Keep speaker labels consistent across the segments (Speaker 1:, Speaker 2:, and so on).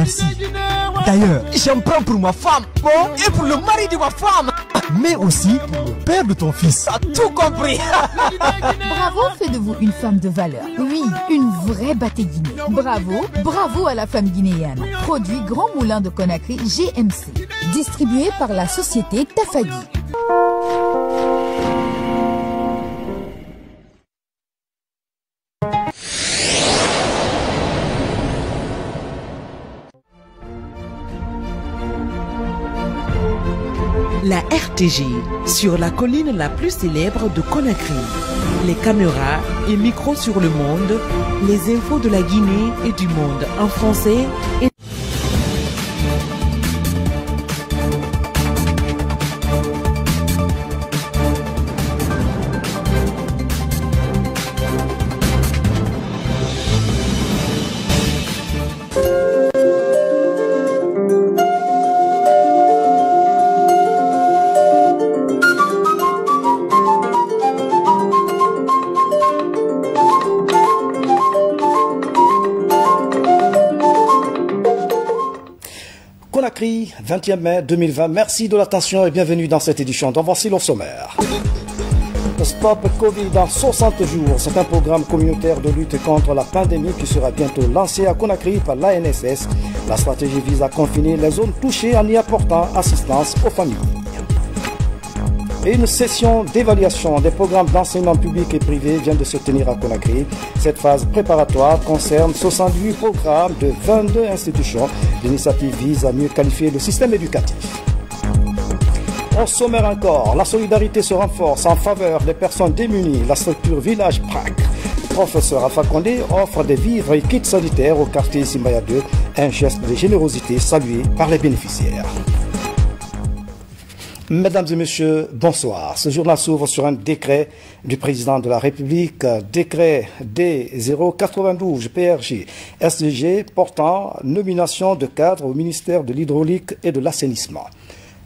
Speaker 1: merci. D'ailleurs, j'en prends pour ma femme et pour le mari de ma femme, mais aussi pour le père de ton fils. T'as tout compris.
Speaker 2: Bravo fait de vous une femme de valeur. Oui, une vraie Baté-Guinée. Bravo, bravo à la femme guinéenne. Produit Grand Moulin de Conakry GMC. Distribué par la société Tafagui.
Speaker 3: La RTG, sur la colline la plus célèbre de Conakry. Les caméras et micros sur le monde, les infos de la Guinée et du monde en français et...
Speaker 4: Conakry, 20e mai 2020. Merci de l'attention et bienvenue dans cette édition. Donc voici le sommaire. Stop Covid dans 60 jours. C'est un programme communautaire de lutte contre la pandémie qui sera bientôt lancé à Conakry par l'ANSS. La stratégie vise à confiner les zones touchées en y apportant assistance aux familles. Et une session d'évaluation des programmes d'enseignement public et privé vient de se tenir à Conakry. Cette phase préparatoire concerne 78 programmes de 22 institutions. L'initiative vise à mieux qualifier le système éducatif. Au sommaire encore, la solidarité se renforce en faveur des personnes démunies. La structure Village PRAC, professeur Alpha Condé, offre des vivres et kits sanitaires au quartier Simbaya 2, un geste de générosité salué par les bénéficiaires. Mesdames et messieurs, bonsoir. Ce journal s'ouvre sur un décret du président de la République, décret D092 PRJ SDG portant nomination de cadres au ministère de l'Hydraulique et de l'Assainissement.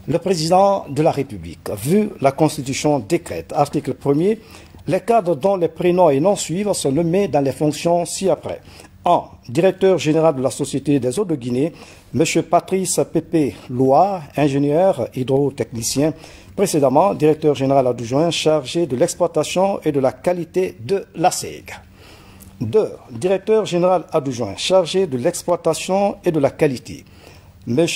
Speaker 4: Le président de la République, vu la Constitution décrète, article 1er, les cadres dont les prénoms et noms suivent sont nommés dans les fonctions ci-après. 1. Directeur général de la Société des eaux de Guinée, M. Patrice Pépé Loa, ingénieur hydrotechnicien, précédemment directeur général adjoint chargé de l'exploitation et de la qualité de l'ASEG. 2. Directeur général adjoint chargé de l'exploitation et de la qualité, M.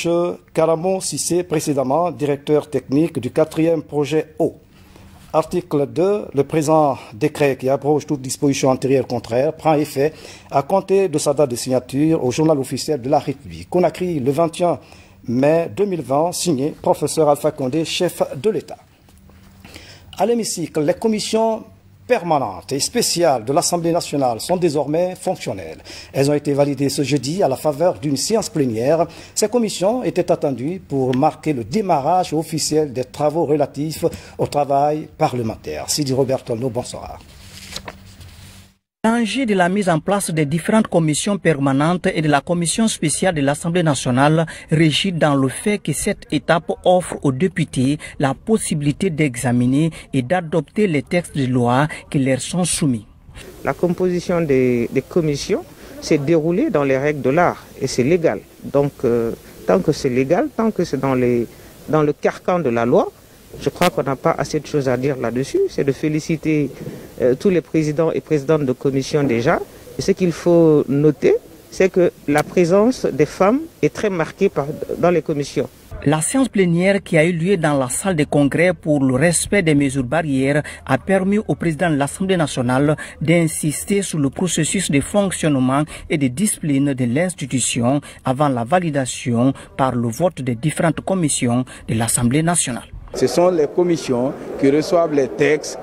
Speaker 4: Karamo Sissé, précédemment directeur technique du 4e projet eau. Article 2. Le présent décret qui abroge toute disposition antérieure contraire prend effet à compter de sa date de signature au journal officiel de la République. Conakry, le 21 mai 2020, signé professeur Alpha Condé, chef de l'État. À l'hémicycle, les commissions permanentes et spéciales de l'Assemblée nationale sont désormais fonctionnelles. Elles ont été validées ce jeudi à la faveur d'une séance plénière. Ces commissions étaient attendues pour marquer le démarrage officiel des travaux relatifs au travail parlementaire. Sidi Roberto, bonsoir.
Speaker 5: L'enjeu de la mise en place des différentes commissions permanentes et de la commission spéciale de l'Assemblée nationale réside dans le fait que cette étape offre aux députés la possibilité d'examiner et d'adopter les textes de loi qui leur sont soumis.
Speaker 6: La composition des commissions s'est déroulée dans les règles de l'art et c'est légal. Donc tant que c'est légal, tant que c'est dans le carcan de la loi, je crois qu'on n'a pas assez de choses à dire là-dessus. C'est de féliciter tous les présidents et présidentes de commission déjà. Et ce qu'il faut noter, c'est que la présence des femmes est très marquée dans les commissions.
Speaker 5: La séance plénière qui a eu lieu dans la salle de congrès pour le respect des mesures barrières a permis au président de l'Assemblée nationale d'insister sur le processus de fonctionnement et de discipline de l'institution avant la validation par le vote des différentes commissions de l'Assemblée nationale.
Speaker 7: Ce sont les commissions qui reçoivent les textes,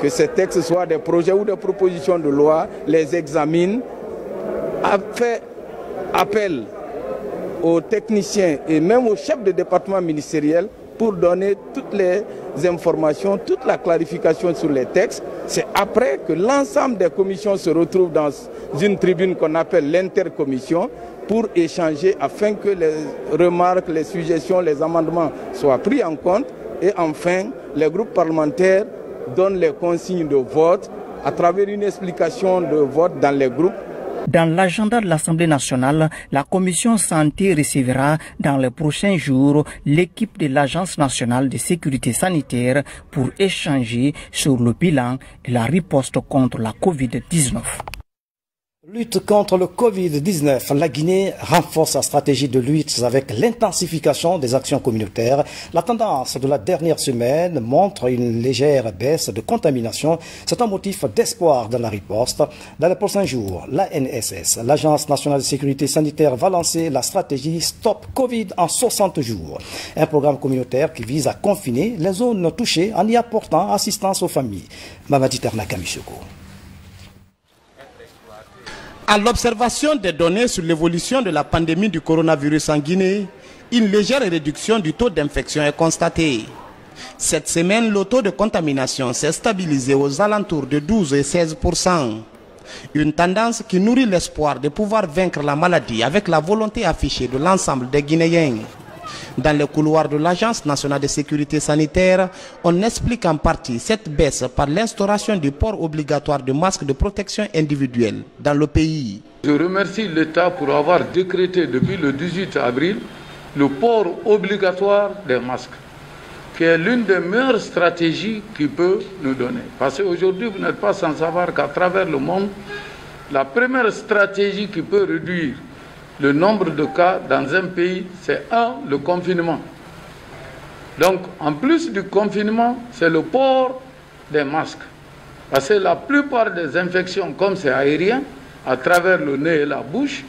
Speaker 7: que ces textes soient des projets ou des propositions de loi, les examinent, a fait appel aux techniciens et même aux chefs de département ministériel pour donner toutes les informations, toute la clarification sur les textes. C'est après que l'ensemble des commissions se retrouvent dans une tribune qu'on appelle l'intercommission pour échanger afin que les remarques, les suggestions, les amendements soient pris en compte. Et enfin, les groupes parlementaires donnent les consignes de vote à travers une explication de vote dans les groupes
Speaker 5: Dans l'agenda de l'Assemblée nationale, la commission santé recevra dans les prochains jours l'équipe de l'Agence nationale de sécurité sanitaire pour échanger sur le bilan et la riposte contre la COVID-19.
Speaker 4: Lutte contre le Covid-19, la Guinée renforce sa stratégie de lutte avec l'intensification des actions communautaires. La tendance de la dernière semaine montre une légère baisse de contamination. C'est un motif d'espoir dans la riposte. Dans les prochains jours, l'ANSS, l'Agence nationale de sécurité sanitaire, va lancer la stratégie Stop Covid en 60 jours. Un programme communautaire qui vise à confiner les zones touchées en y apportant assistance aux familles. Mamadi Ternaka Michoko.
Speaker 8: À l'observation des données sur l'évolution de la pandémie du coronavirus en Guinée, une légère réduction du taux d'infection est constatée. Cette semaine, le taux de contamination s'est stabilisé aux alentours de 12 et 16%. Une tendance qui nourrit l'espoir de pouvoir vaincre la maladie avec la volonté affichée de l'ensemble des Guinéens. Dans les couloirs de l'Agence nationale de sécurité sanitaire, on explique en partie cette baisse par l'instauration du port obligatoire de masques de protection individuelle dans le pays.
Speaker 9: Je remercie l'État pour avoir décrété depuis le 18 avril le port obligatoire des masques, qui est l'une des meilleures stratégies qu'il peut nous donner. Parce qu'aujourd'hui, vous n'êtes pas sans savoir qu'à travers le monde, la première stratégie qui peut réduire le nombre de cas dans un pays, c'est le confinement. Donc, en plus du confinement, c'est le port des masques. Parce que la plupart des infections, comme c'est aérien, à travers le nez et la bouche,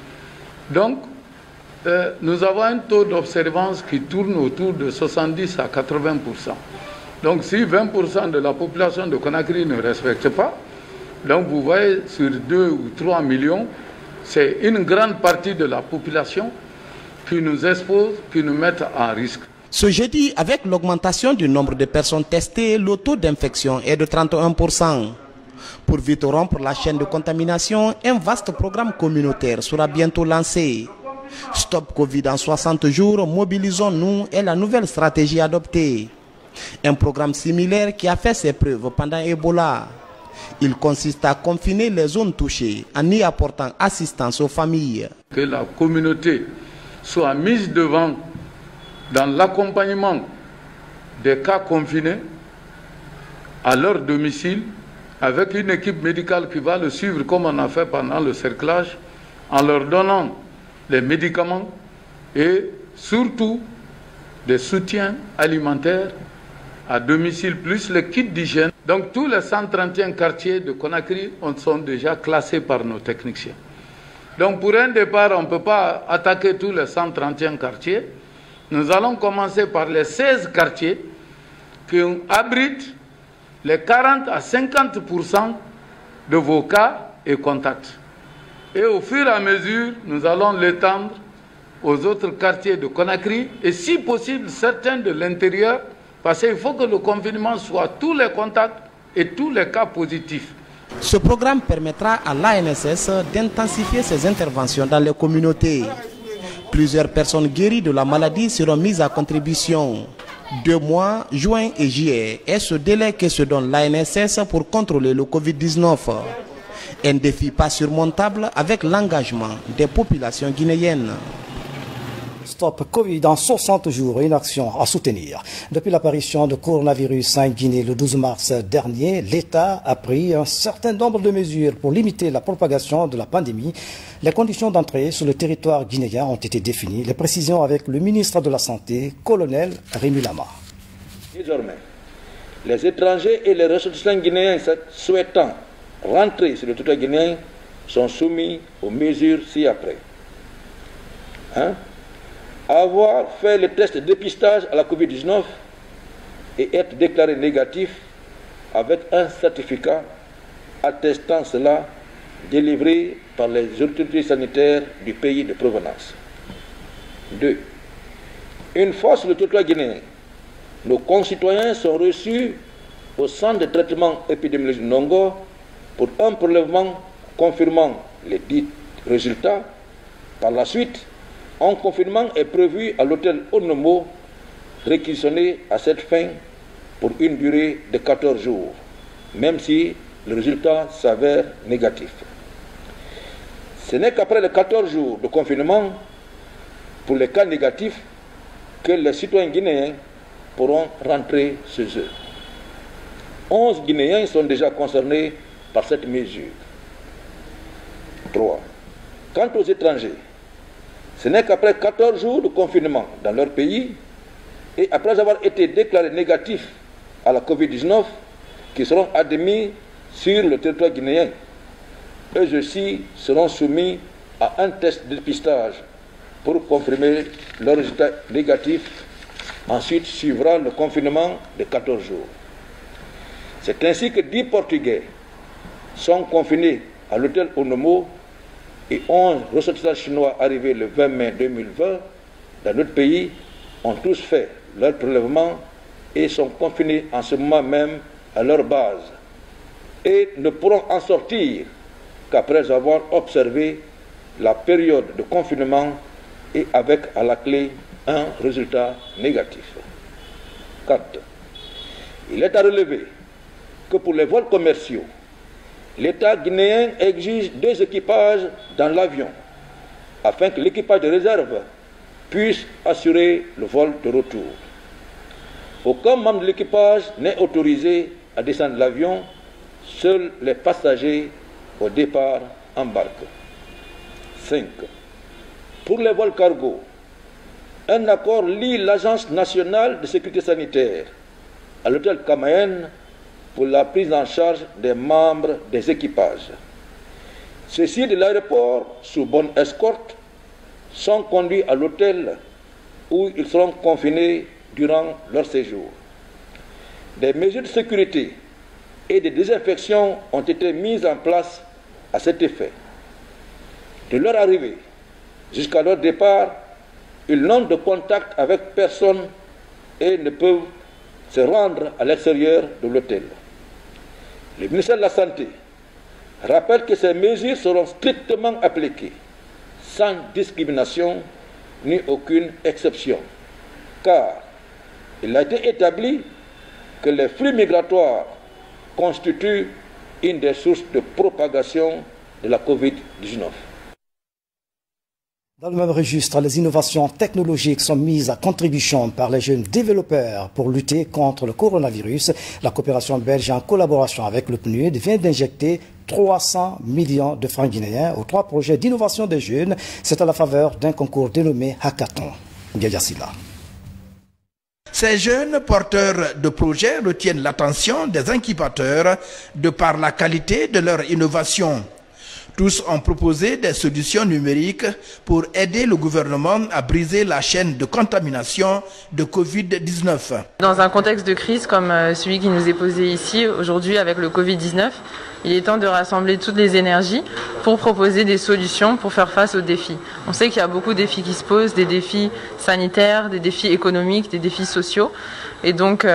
Speaker 9: donc, nous avons un taux d'observance qui tourne autour de 70 à 80%. Donc, si 20% de la population de Conakry ne respecte pas, donc vous voyez, sur 2 ou 3 millions, c'est une grande partie de la population qui nous expose, qui nous met en risque.
Speaker 8: Ce jeudi, avec l'augmentation du nombre de personnes testées, le taux d'infection est de 31%. Pour vite rompre la chaîne de contamination, un vaste programme communautaire sera bientôt lancé. Stop Covid en 60 jours, mobilisons-nous est la nouvelle stratégie adoptée. Un programme similaire qui a fait ses preuves pendant Ebola. Il consiste à confiner les zones touchées en y apportant assistance aux familles.
Speaker 9: Que la communauté soit mise devant dans l'accompagnement des cas confinés à leur domicile avec une équipe médicale qui va le suivre comme on a fait pendant le cerclage en leur donnant les médicaments et surtout des soutiens alimentaires à domicile, plus les kits d'hygiène. Donc tous les 131 quartiers de Conakry sont déjà classés par nos techniciens. Donc pour un départ, on ne peut pas attaquer tous les 131 quartiers. Nous allons commencer par les 16 quartiers qui abritent les 40 à 50% de vos cas et contacts. Et au fur et à mesure, nous allons l'étendre aux autres quartiers de Conakry et si possible certains de l'intérieur, parce qu'il faut que le confinement soit tous les contacts et tous les cas positifs.
Speaker 8: Ce programme permettra à l'ANSS d'intensifier ses interventions dans les communautés. Plusieurs personnes guéries de la maladie seront mises à contribution. 2 mois, juin et juillet, est ce délai que se donne l'ANSS pour contrôler le Covid-19. Un défi pas surmontable avec l'engagement des populations guinéennes.
Speaker 4: Stop Covid en 60 jours, une action à soutenir. Depuis l'apparition de coronavirus en Guinée le 12 mars dernier, l'État a pris un certain nombre de mesures pour limiter la propagation de la pandémie. Les conditions d'entrée sur le territoire guinéen ont été définies. Les précisions avec le ministre de la Santé, colonel Rémi Lama.
Speaker 10: Désormais, les étrangers et les ressortissants guinéens souhaitant rentrer sur le territoire guinéen sont soumis aux mesures ci-après. Avoir fait le test de dépistage à la COVID-19 et être déclaré négatif avec un certificat attestant cela délivré par les autorités sanitaires du pays de provenance. 2. Une fois sur le territoire guinéen, nos concitoyens sont reçus au centre de traitement épidémiologique de Nongo pour un prélèvement confirmant les dits résultats. Par la suite, un confinement est prévu à l'hôtel Onomo, réquisitionné à cette fin pour une durée de 14 jours, même si le résultat s'avère négatif. Ce n'est qu'après les 14 jours de confinement, pour les cas négatifs, que les citoyens guinéens pourront rentrer chez eux. 11 Guinéens sont déjà concernés par cette mesure. 3. Quant aux étrangers, ce n'est qu'après 14 jours de confinement dans leur pays et après avoir été déclarés négatifs à la Covid-19 qu'ils seront admis sur le territoire guinéen. Eux aussi seront soumis à un test de dépistage pour confirmer leur résultat négatif. Ensuite suivra le confinement de 14 jours. C'est ainsi que 10 Portugais sont confinés à l'hôtel Onomo et 11 ressortissants chinois arrivés le 20 mai 2020 dans notre pays ont tous fait leur prélèvement et sont confinés en ce moment même à leur base et ne pourront en sortir qu'après avoir observé la période de confinement et avec à la clé un résultat négatif. 4. Il est à relever que pour les vols commerciaux, l'État guinéen exige 2 équipages dans l'avion afin que l'équipage de réserve puisse assurer le vol de retour. Aucun membre de l'équipage n'est autorisé à descendre de l'avion, seuls les passagers au départ embarquent. 5. Pour les vols cargo, un accord lie l'Agence nationale de sécurité sanitaire à l'hôtel Camaen pour la prise en charge des membres des équipages. Ceux-ci de l'aéroport, sous bonne escorte, sont conduits à l'hôtel où ils seront confinés durant leur séjour. Des mesures de sécurité et de désinfection ont été mises en place à cet effet. De leur arrivée jusqu'à leur départ, ils n'ont de contact avec personne et ne peuvent se rendre à l'extérieur de l'hôtel. Le ministère de la Santé rappelle que ces mesures seront strictement appliquées, sans discrimination ni aucune exception, car il a été établi que les flux migratoires constituent une des sources de propagation de la Covid-19.
Speaker 4: Dans le même registre, les innovations technologiques sont mises à contribution par les jeunes développeurs pour lutter contre le coronavirus. La coopération belge, en collaboration avec le PNUD, vient d'injecter 300 millions de francs guinéens aux 3 projets d'innovation des jeunes. C'est à la faveur d'un concours dénommé Hackathon. Gayassila.
Speaker 11: Ces jeunes porteurs de projets retiennent l'attention des incubateurs de par la qualité de leur innovation. Tous ont proposé des solutions numériques pour aider le gouvernement à briser la chaîne de contamination de Covid-19.
Speaker 12: Dans un contexte de crise comme celui qui nous est posé ici aujourd'hui avec le Covid-19, il est temps de rassembler toutes les énergies pour proposer des solutions pour faire face aux défis. On sait qu'il y a beaucoup de défis qui se posent, des défis sanitaires, des défis économiques, des défis sociaux. Et donc,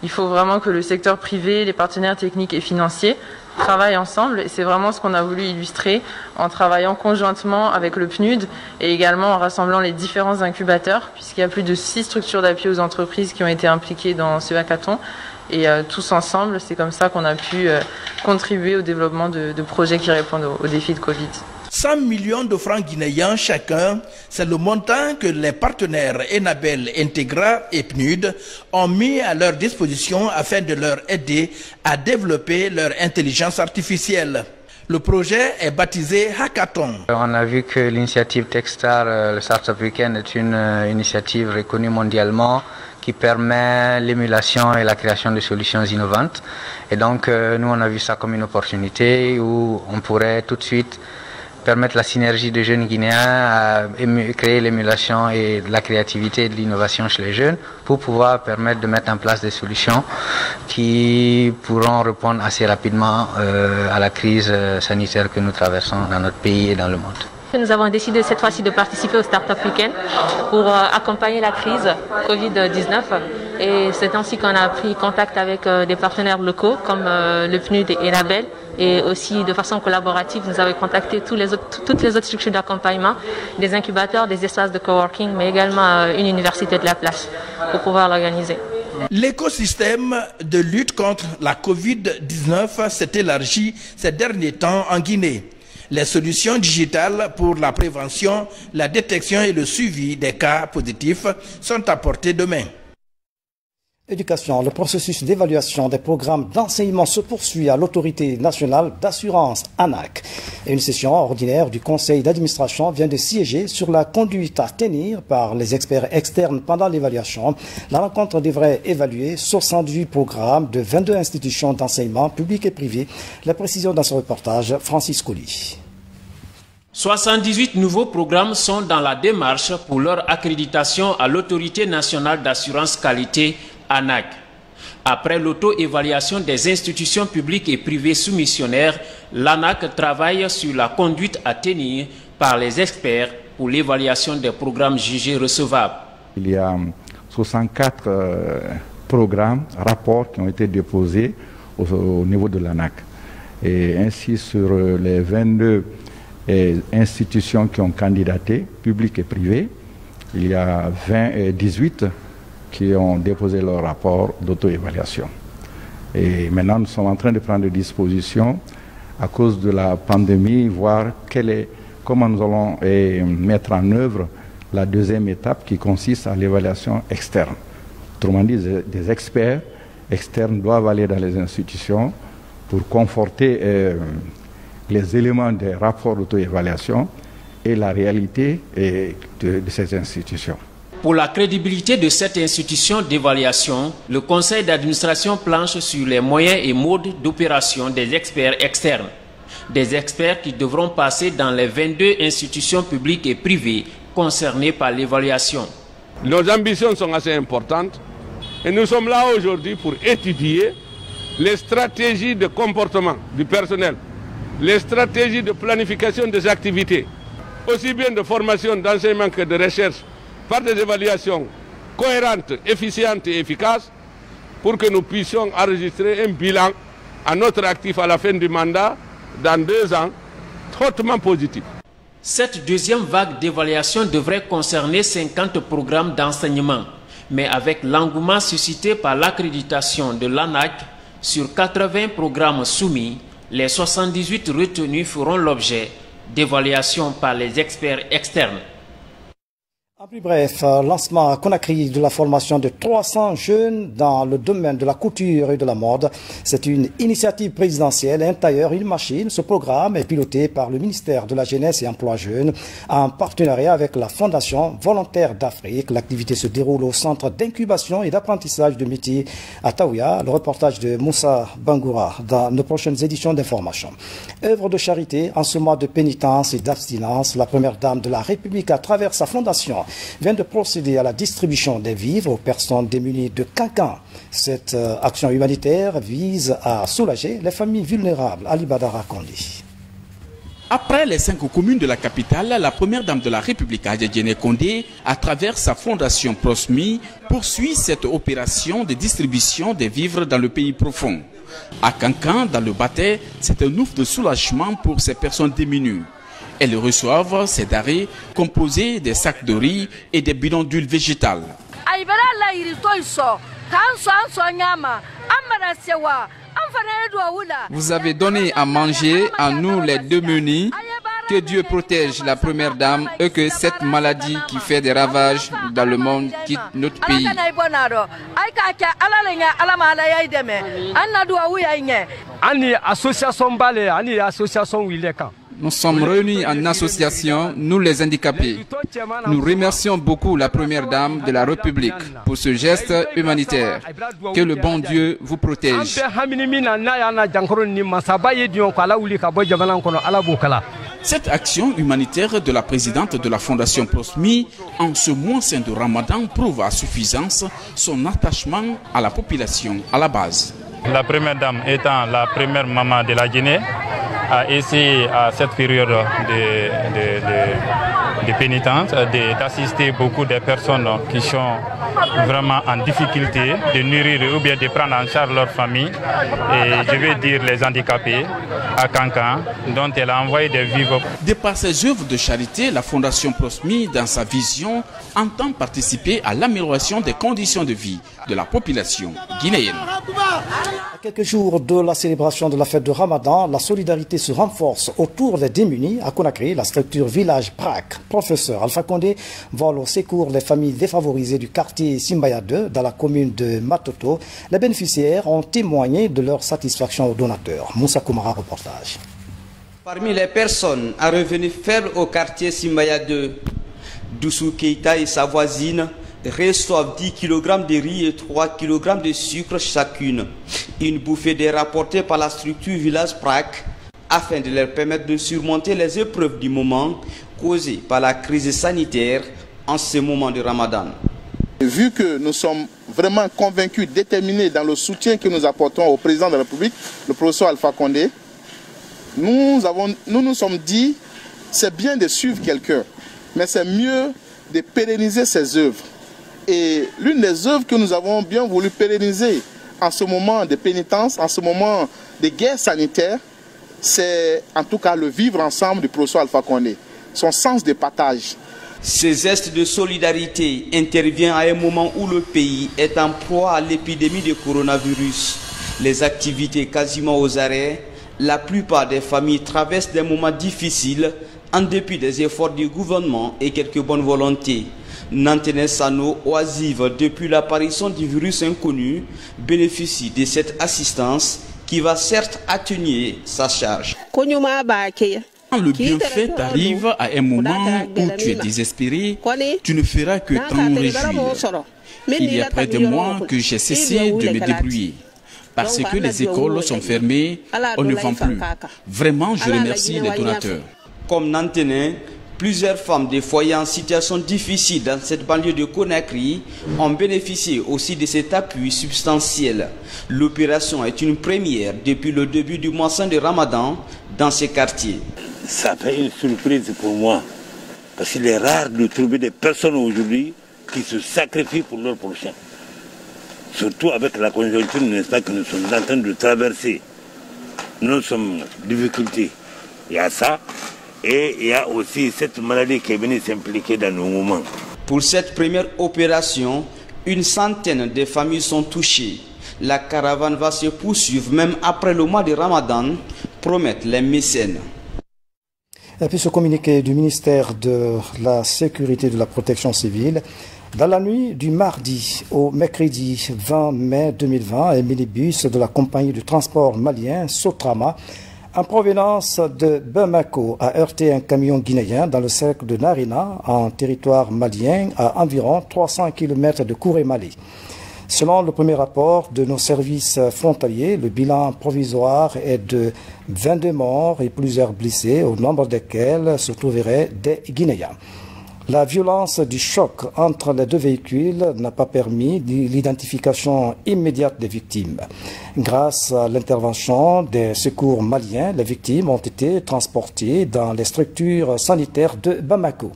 Speaker 12: il faut vraiment que le secteur privé, les partenaires techniques et financiers travaillent ensemble. Et c'est vraiment ce qu'on a voulu illustrer en travaillant conjointement avec le PNUD et également en rassemblant les différents incubateurs, puisqu'il y a plus de 6 structures d'appui aux entreprises qui ont été impliquées dans ce hackathon. Et tous ensemble, c'est comme ça qu'on a pu contribuer au développement de projets qui répondent aux défis de Covid.
Speaker 11: 100 millions de francs guinéens chacun, c'est le montant que les partenaires Enabel, Integra et PNUD ont mis à leur disposition afin de leur aider à développer leur intelligence artificielle. Le projet est baptisé Hackathon.
Speaker 13: On a vu que l'initiative Techstar, le Startup Weekend, est une initiative reconnue mondialement qui permet l'émulation et la création de solutions innovantes. Et donc, nous, on a vu ça comme une opportunité où on pourrait tout de suite permettre la synergie des jeunes Guinéens à créer l'émulation et la créativité et de l'innovation chez les jeunes pour pouvoir permettre de mettre en place des solutions qui pourront répondre assez rapidement à la crise sanitaire que nous traversons dans notre pays et dans le monde.
Speaker 14: Nous avons décidé cette fois-ci de participer au Startup Weekend pour accompagner la crise Covid-19 et c'est ainsi qu'on a pris contact avec des partenaires locaux comme le PNUD et Enabel et aussi de façon collaborative nous avons contacté toutes les autres structures d'accompagnement, des incubateurs, des espaces de coworking mais également une université de la place pour pouvoir l'organiser.
Speaker 11: L'écosystème de lutte contre la Covid-19 s'est élargi ces derniers temps en Guinée. Les solutions digitales pour la prévention, la détection et le suivi des cas positifs sont apportées demain.
Speaker 4: Éducation, le processus d'évaluation des programmes d'enseignement se poursuit à l'autorité nationale d'assurance ANAC. Une session ordinaire du conseil d'administration vient de siéger sur la conduite à tenir par les experts externes pendant l'évaluation. La rencontre devrait évaluer 78 programmes de 22 institutions d'enseignement public et privé. La précision dans ce reportage, Francis Colli.
Speaker 15: 78 nouveaux programmes sont dans la démarche pour leur accréditation à l'autorité nationale d'assurance qualité ANAC. Après l'auto-évaluation des institutions publiques et privées soumissionnaires, l'ANAC travaille sur la conduite à tenir par les experts pour l'évaluation des programmes jugés recevables.
Speaker 16: Il y a 64 programmes, rapports qui ont été déposés au niveau de l'ANAC. Et ainsi, sur les 22 institutions qui ont candidaté, publiques et privées, il y a 18 qui ont déposé leur rapport d'auto-évaluation. Et maintenant, nous sommes en train de prendre des dispositions à cause de la pandémie, voir comment nous allons mettre en œuvre la deuxième étape qui consiste à l'évaluation externe. Autrement dit, des experts externes doivent aller dans les institutions pour conforter les éléments des rapports d'auto-évaluation et la réalité de ces institutions.
Speaker 15: Pour la crédibilité de cette institution d'évaluation, le conseil d'administration planche sur les moyens et modes d'opération des experts externes. Des experts qui devront passer dans les 22 institutions publiques et privées concernées par l'évaluation.
Speaker 17: Nos ambitions sont assez importantes et nous sommes là aujourd'hui pour étudier les stratégies de comportement du personnel, les stratégies de planification des activités, aussi bien de formation, d'enseignement que de recherche, par des évaluations cohérentes, efficientes et efficaces pour que nous puissions enregistrer un bilan à notre actif à la fin du mandat dans 2 ans, hautement positif.
Speaker 15: Cette deuxième vague d'évaluation devrait concerner 50 programmes d'enseignement, mais avec l'engouement suscité par l'accréditation de l'ANAC sur 80 programmes soumis, les 78 retenus feront l'objet d'évaluation par les experts externes.
Speaker 4: En plus bref, lancement à Conakry de la formation de 300 jeunes dans le domaine de la couture et de la mode. C'est une initiative présidentielle, un tailleur, une machine. Ce programme est piloté par le ministère de la Jeunesse et Emploi Jeunes en partenariat avec la Fondation Volontaire d'Afrique. L'activité se déroule au centre d'incubation et d'apprentissage de métiers à Taouya. Le reportage de Moussa Bangoura dans nos prochaines éditions d'information. Œuvre de charité en ce mois de pénitence et d'abstinence, la première dame de la République à travers sa fondation vient de procéder à la distribution des vivres aux personnes démunies de Cancan. Cette action humanitaire vise à soulager les familles vulnérables. Ali Badara Kondi.
Speaker 18: Après les 5 communes de la capitale, la première dame de la République, Adjedjene Kondé, à travers sa fondation Prosmi, poursuit cette opération de distribution des vivres dans le pays profond. À Cancan, dans le Baté, c'est un ouf de soulagement pour ces personnes démunies. Elles reçoivent ces denrées composées des sacs de riz et des bidons d'huile végétale.
Speaker 19: Vous avez donné à manger à nous les démunis. Que Dieu protège la première dame et que cette maladie qui fait des ravages dans le monde quitte notre pays. Nous sommes réunis en association, nous les handicapés. Nous remercions beaucoup la première dame de la République pour ce geste humanitaire. Que le bon Dieu vous protège.
Speaker 18: Cette action humanitaire de la présidente de la Fondation Prosmi en ce mois saint de Ramadan prouve à suffisance son attachement à la population à la base.
Speaker 20: La première dame étant la première maman de la Guinée, ici à cette période de pénitence, d'assister beaucoup de personnes qui sont vraiment en difficulté, de nourrir ou bien de prendre en charge leur famille. Et je vais dire les handicapés à Cancan, dont elle a envoyé des vivres.
Speaker 18: De par ses œuvres de charité, la Fondation Prosmi, dans sa vision, entend participer à l'amélioration des conditions de vie de la population guinéenne.
Speaker 4: À quelques jours de la célébration de la fête de Ramadan, la solidarité se renforce autour des démunis. À Conakry, la structure Village PRAC, professeur Alpha Condé, vole au secours les familles défavorisées du quartier Simbaya 2 dans la commune de Matoto. Les bénéficiaires ont témoigné de leur satisfaction aux donateurs. Moussa Koumara, reportage.
Speaker 21: Parmi les personnes à revenus faibles au quartier Simbaya 2, Doussou Keita et sa voisine reçoivent 10 kg de riz et 3 kg de sucre chacune. Une bouffée est rapportée par la structure Village PRAC afin de leur permettre de surmonter les épreuves du moment causées par la crise sanitaire en ce moment de Ramadan.
Speaker 22: Vu que nous sommes vraiment convaincus, déterminés dans le soutien que nous apportons au président de la République, le professeur Alpha Condé, nous nous sommes dit, c'est bien de suivre quelqu'un, mais c'est mieux de pérenniser ses œuvres. Et l'une des œuvres que nous avons bien voulu pérenniser en ce moment de pénitence, en ce moment de guerre sanitaire, c'est en tout cas le vivre ensemble du professeur Alpha Condé, son sens de partage.
Speaker 21: Ce geste de solidarité intervient à un moment où le pays est en proie à l'épidémie de coronavirus. Les activités quasiment aux arrêts, la plupart des familles traversent des moments difficiles en dépit des efforts du gouvernement et quelques bonnes volontés. Nantene Sano, oisive depuis l'apparition du virus inconnu, bénéficie de cette assistance qui va certes atténuer sa charge.
Speaker 18: Quand le bienfait t'arrive à un moment où tu es désespéré, tu ne feras que t'en réjouir. Il y a près de mois que j'ai cessé de me débrouiller. Parce que les écoles sont fermées, on ne vend plus. Vraiment, je remercie les donateurs.
Speaker 21: Comme Nantene, plusieurs femmes des foyers en situation difficile dans cette banlieue de Conakry ont bénéficié aussi de cet appui substantiel. L'opération est une première depuis le début du mois saint de Ramadan dans ces quartiers.
Speaker 23: Ça fait une surprise pour moi, parce qu'il est rare de trouver des personnes aujourd'hui qui se sacrifient pour leur prochain. Surtout avec la conjoncture, n'est-ce pas, que nous sommes en train de traverser. Nous sommes en difficulté. Il y a ça. Et il y a aussi cette maladie qui est venue s'impliquer dans nos moments.
Speaker 21: Pour cette première opération, une centaine de familles sont touchées. La caravane va se poursuivre même après le mois de Ramadan, promettent les mécènes.
Speaker 4: Et puis ce communiqué du ministère de la Sécurité et de la Protection civile. Dans la nuit du mardi au mercredi 20 mai 2020, un minibus de la compagnie de transport malien Sotrama en provenance de Bamako a heurté un camion guinéen dans le cercle de Narina, en territoire malien, à environ 300 km de Kouré-Mali. Selon le premier rapport de nos services frontaliers, le bilan provisoire est de 22 morts et plusieurs blessés, au nombre desquels se trouveraient des Guinéens. La violence du choc entre les deux véhicules n'a pas permis l'identification immédiate des victimes. Grâce à l'intervention des secours maliens, les victimes ont été transportées dans les structures sanitaires de Bamako.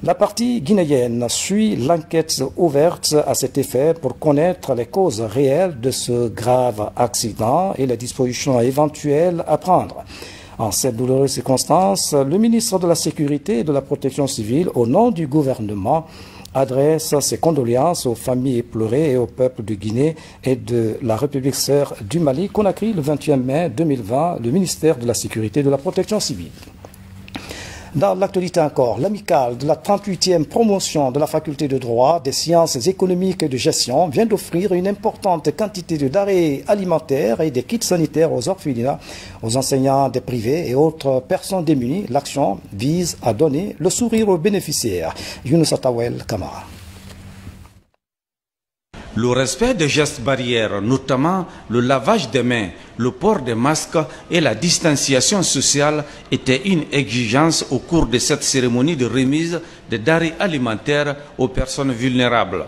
Speaker 4: La partie guinéenne suit l'enquête ouverte à cet effet pour connaître les causes réelles de ce grave accident et les dispositions éventuelles à prendre. En cette douloureuse circonstance, le ministre de la Sécurité et de la Protection civile, au nom du gouvernement, adresse ses condoléances aux familles éplorées et au peuple de Guinée et de la République sœur du Mali. Conakry, le 21 mai 2020, le ministère de la Sécurité et de la Protection civile. Dans l'actualité encore, l'amicale de la 38e promotion de la faculté de droit, des sciences économiques et de gestion vient d'offrir une importante quantité de denrées alimentaires et des kits sanitaires aux orphelinats, aux enseignants des privés et autres personnes démunies. L'action vise à donner le sourire aux bénéficiaires. Younous Atawel Kamara.
Speaker 24: Le respect des gestes barrières, notamment le lavage des mains, le port des masques et la distanciation sociale étaient une exigence au cours de cette cérémonie de remise des denrées alimentaires aux personnes vulnérables.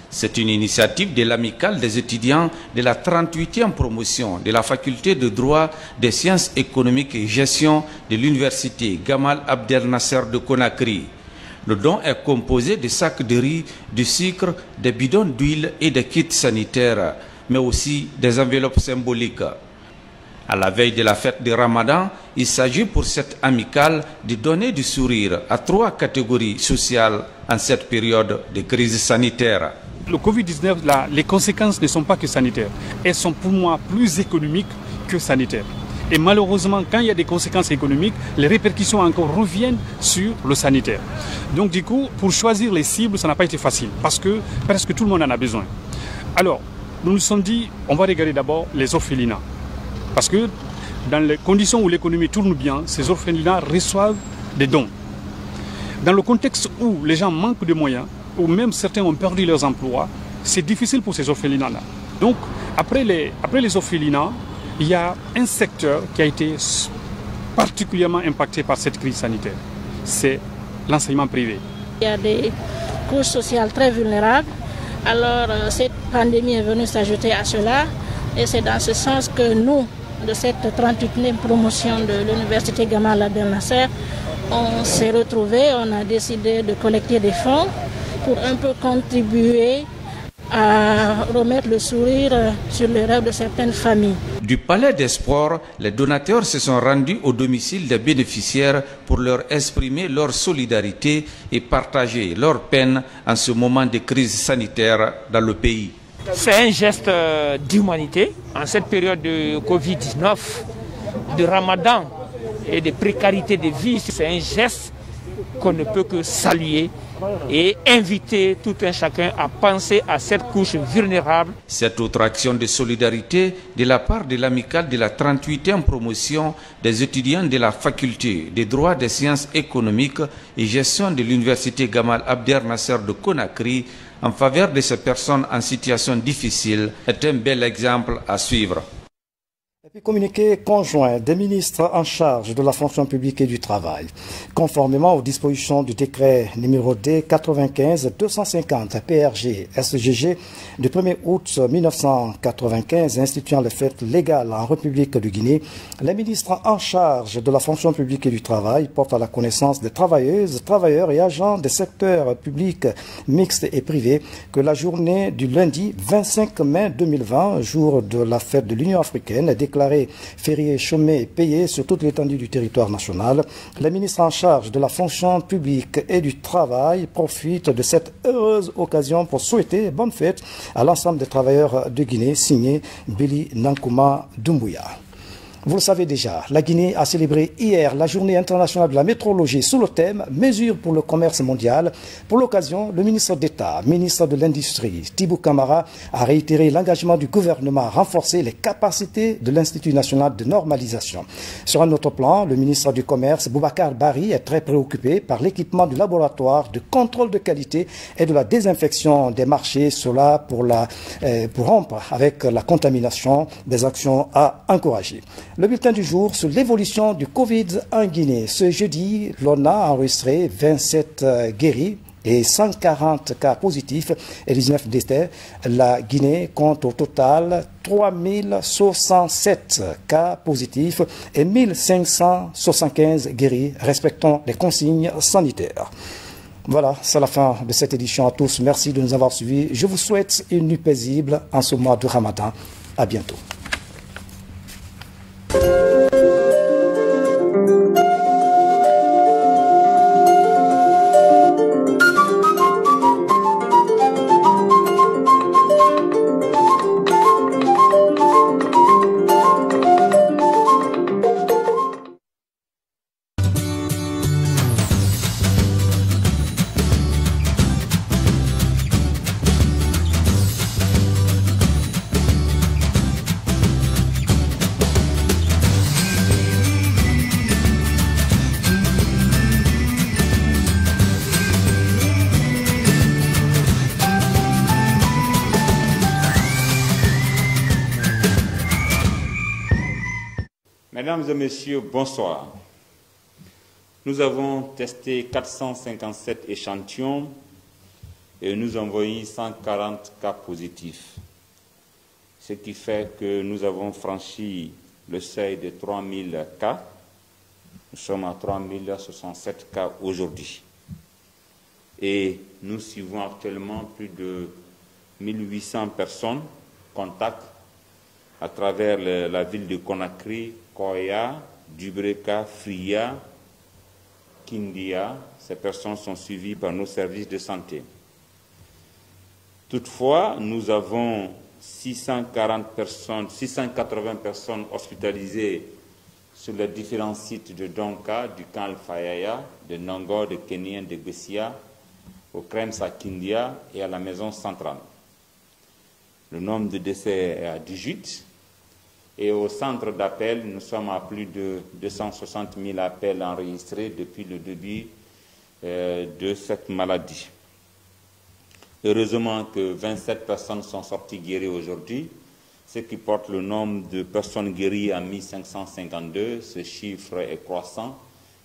Speaker 24: C'est une initiative de l'amicale des étudiants de la 38e promotion de la faculté de droit des sciences économiques et gestion de l'université Gamal Abdel Nasser de Conakry. Le don est composé de sacs de riz, de sucre, des bidons d'huile et des kits sanitaires, mais aussi des enveloppes symboliques. À la veille de la fête de Ramadan, il s'agit pour cette amicale de donner du sourire à 3 catégories sociales en cette période de crise sanitaire.
Speaker 1: Le Covid-19, les conséquences ne sont pas que sanitaires. Elles sont pour moi plus économiques que sanitaires. Et malheureusement, quand il y a des conséquences économiques, les répercussions encore reviennent sur le sanitaire. Donc du coup, pour choisir les cibles, ça n'a pas été facile, parce que presque tout le monde en a besoin. Alors, nous nous sommes dit, on va regarder d'abord les orphelinats. Parce que dans les conditions où l'économie tourne bien, ces orphelinats reçoivent des dons. Dans le contexte où les gens manquent de moyens, où même certains ont perdu leurs emplois, c'est difficile pour ces orphelinats-là. Donc, après les orphelinats, il y a un secteur qui a été particulièrement impacté par cette crise sanitaire. C'est l'enseignement privé.
Speaker 2: Il y a des couches sociales très vulnérables. Alors, cette pandémie est venue s'ajouter à cela. Et c'est dans ce sens que nous, de cette 38e promotion de l'Université Gamal Abdel Nasser, on s'est retrouvés, on a décidé de collecter des fonds pour un peu contribuer à remettre le sourire sur les rêves de certaines familles.
Speaker 24: Du Palais des Sports, les donateurs se sont rendus au domicile des bénéficiaires pour leur exprimer leur solidarité et partager leur peine en ce moment de crise sanitaire dans le pays.
Speaker 3: C'est un geste d'humanité en cette période de Covid-19, de Ramadan et de précarité de vie. C'est un geste qu'on ne peut que saluer et inviter tout un chacun à penser à cette couche vulnérable.
Speaker 24: Cette autre action de solidarité de la part de l'amicale de la 38e promotion des étudiants de la faculté des droits des sciences économiques et gestion de l'université Gamal Abdel Nasser de Conakry en faveur de ces personnes en situation difficile est un bel exemple à suivre.
Speaker 4: Et puis communiqué conjoint des ministres en charge de la fonction publique et du travail. Conformément aux dispositions du décret numéro D 95-250 PRG SGG du 1er août 1995 instituant les fêtes légales en République de Guinée, les ministres en charge de la fonction publique et du travail portent à la connaissance des travailleuses, travailleurs et agents des secteurs publics, mixtes et privés que la journée du lundi 25 mai 2020, jour de la fête de l'Union africaine, déclaré férié, chômé et payé sur toute l'étendue du territoire national, les ministres en charge de la fonction publique et du travail profitent de cette heureuse occasion pour souhaiter bonne fête à l'ensemble des travailleurs de Guinée, signé Billy Nankouma Doumbouya. Vous le savez déjà, la Guinée a célébré hier la journée internationale de la météorologie sous le thème « Mesures pour le commerce mondial ». Pour l'occasion, le ministre d'État, ministre de l'Industrie, Tibou Camara, a réitéré l'engagement du gouvernement à renforcer les capacités de l'Institut national de normalisation. Sur un autre plan, le ministre du Commerce, Boubacar Bari, est très préoccupé par l'équipement du laboratoire de contrôle de qualité et de la désinfection des marchés, cela pour rompre avec la contamination, des actions à encourager. Le bulletin du jour sur l'évolution du Covid en Guinée. Ce jeudi, l'on a enregistré 27 guéris et 140 cas positifs et 19 décès. La Guinée compte au total 3067 cas positifs et 1575 guéris, respectant les consignes sanitaires. Voilà, c'est la fin de cette édition à tous. Merci de nous avoir suivis. Je vous souhaite une nuit paisible en ce mois de Ramadan. À bientôt.
Speaker 6: Mesdames et messieurs, bonsoir. Nous avons testé 457 échantillons et nous avons eu 140 cas positifs, ce qui fait que nous avons franchi le seuil de 3000 cas. Nous sommes à 3067 cas aujourd'hui. et nous suivons actuellement plus de 1800 personnes contacts à travers la ville de Conakry, Koya, Dubreka, Fria, Kindia. Ces personnes sont suivies par nos services de santé. Toutefois, nous avons 680 personnes hospitalisées sur les différents sites de Donka, du camp Al-Fayaya, de Nangor, de Kenyan, de Bessia, au Krems à Kindia et à la maison centrale. Le nombre de décès est à 18. Et au centre d'appel, nous sommes à plus de 260 000 appels enregistrés depuis le début de cette maladie. Heureusement que 27 personnes sont sorties guéries aujourd'hui, ce qui porte le nombre de personnes guéries à 1552. Ce chiffre est croissant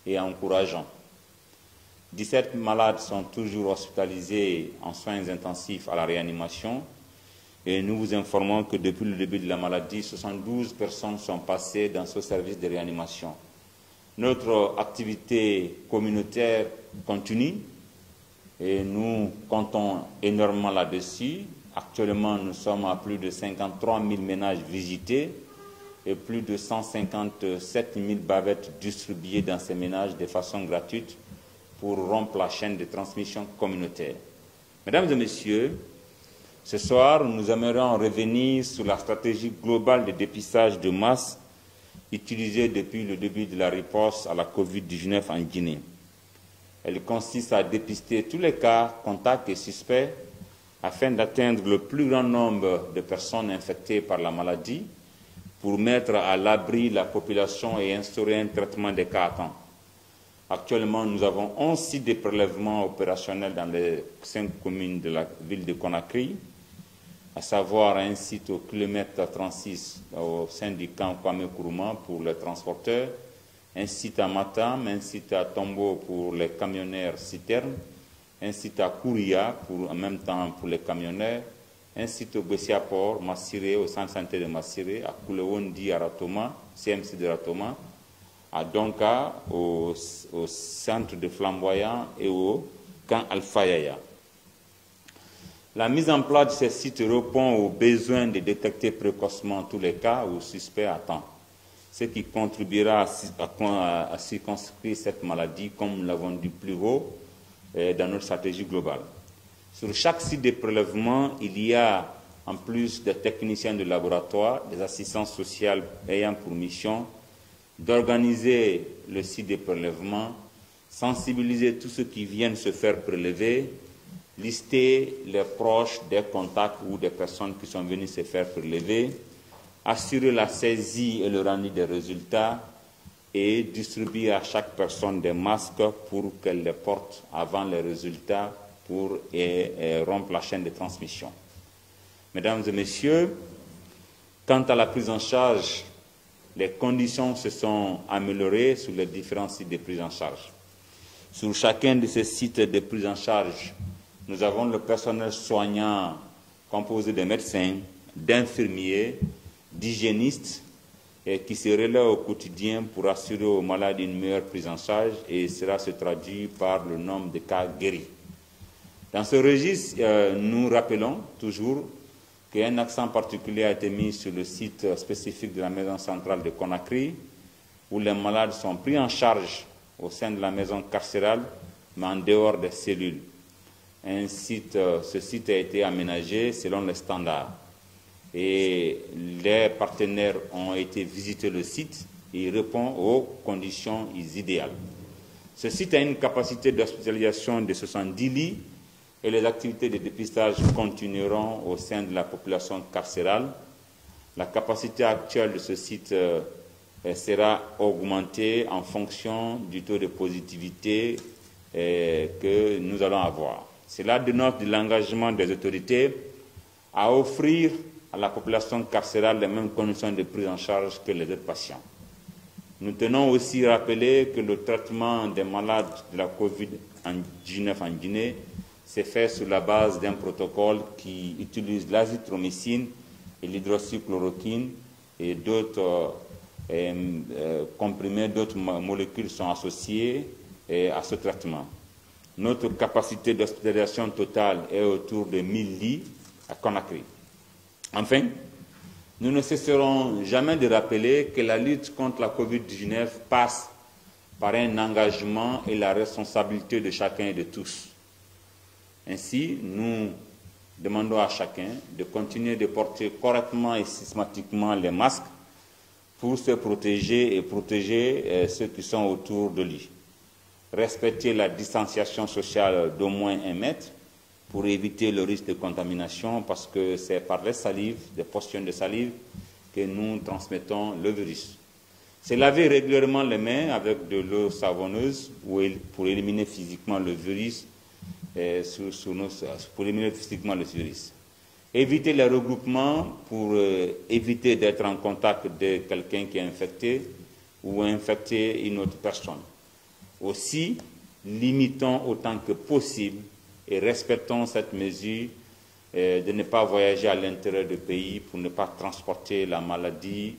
Speaker 6: et encourageant. 17 malades sont toujours hospitalisés en soins intensifs à la réanimation. Et nous vous informons que depuis le début de la maladie, 72 personnes sont passées dans ce service de réanimation. Notre activité communautaire continue et nous comptons énormément là-dessus. Actuellement, nous sommes à plus de 53 000 ménages visités et plus de 157 000 bavettes distribuées dans ces ménages de façon gratuite pour rompre la chaîne de transmission communautaire. Mesdames et messieurs, ce soir, nous aimerions revenir sur la stratégie globale de dépistage de masse utilisée depuis le début de la riposte à la Covid-19 en Guinée. Elle consiste à dépister tous les cas, contacts et suspects afin d'atteindre le plus grand nombre de personnes infectées par la maladie pour mettre à l'abri la population et instaurer un traitement des cas à temps. Actuellement, nous avons 11 sites de prélèvement opérationnels dans les 5 communes de la ville de Conakry, à savoir un site au kilomètre 36 au sein du camp Kwame Nkrumah pour les transporteurs, un site à Matam, un site à Tombo pour les camionneurs citernes, un site à Kouria en même temps pour les camionneurs, un site au Bessia-Port, Massiré, au centre santé de Massiré, à Koulewondi à Ratoma, CMC de Ratoma, à Donka, au centre de Flamboyant et au camp Al-Fayaya. La mise en place de ces sites répond au besoin de détecter précocement tous les cas ou suspects à temps, ce qui contribuera à circonscrire cette maladie, comme nous l'avons dit plus haut, dans notre stratégie globale. Sur chaque site de prélèvement, il y a, en plus des techniciens de laboratoire, des assistants sociaux ayant pour mission d'organiser le site de prélèvement, sensibiliser tous ceux qui viennent se faire prélever, lister les proches des contacts ou des personnes qui sont venues se faire prélever, assurer la saisie et le rendu des résultats et distribuer à chaque personne des masques pour qu'elle les porte avant les résultats pour rompre la chaîne de transmission. Mesdames et messieurs, quant à la prise en charge, les conditions se sont améliorées sur les différents sites de prise en charge. Sur chacun de ces sites de prise en charge, nous avons le personnel soignant composé de médecins, d'infirmiers, d'hygiénistes qui se relaient au quotidien pour assurer aux malades une meilleure prise en charge et cela se traduit par le nombre de cas guéris. Dans ce registre, nous rappelons toujours qu'un accent particulier a été mis sur le site spécifique de la maison centrale de Conakry où les malades sont pris en charge au sein de la maison carcérale mais en dehors des cellules. Ce site a été aménagé selon les standards et les partenaires ont été visiter le site et il répond aux conditions idéales. Ce site a une capacité d'hospitalisation de 70 lits et les activités de dépistage continueront au sein de la population carcérale. La capacité actuelle de ce site sera augmentée en fonction du taux de positivité que nous allons avoir. Cela dénote de l'engagement des autorités à offrir à la population carcérale les mêmes conditions de prise en charge que les autres patients. Nous tenons aussi à rappeler que le traitement des malades de la Covid-19 en Guinée s'est fait sur la base d'un protocole qui utilise l'azithromycine et l'hydroxychloroquine et d'autres comprimés, d'autres molécules sont associées à ce traitement. Notre capacité d'hospitalisation totale est autour de 1000 lits à Conakry. Enfin, nous ne cesserons jamais de rappeler que la lutte contre la Covid-19 passe par un engagement et la responsabilité de chacun et de tous. Ainsi, nous demandons à chacun de continuer de porter correctement et systématiquement les masques pour se protéger et protéger ceux qui sont autour de lui. Respecter la distanciation sociale d'au moins 1 mètre pour éviter le risque de contamination, parce que c'est par les salives, des portions de salive, que nous transmettons le virus. Se laver régulièrement les mains avec de l'eau savonneuse pour éliminer physiquement le virus. Éviter les regroupements pour éviter d'être en contact de quelqu'un qui est infecté ou infecter une autre personne. Aussi, limitons autant que possible et respectons cette mesure de ne pas voyager à l'intérieur du pays pour ne pas transporter la maladie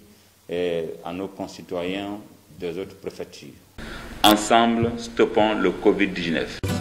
Speaker 6: à nos concitoyens des autres préfectures. Ensemble, stoppons le Covid-19.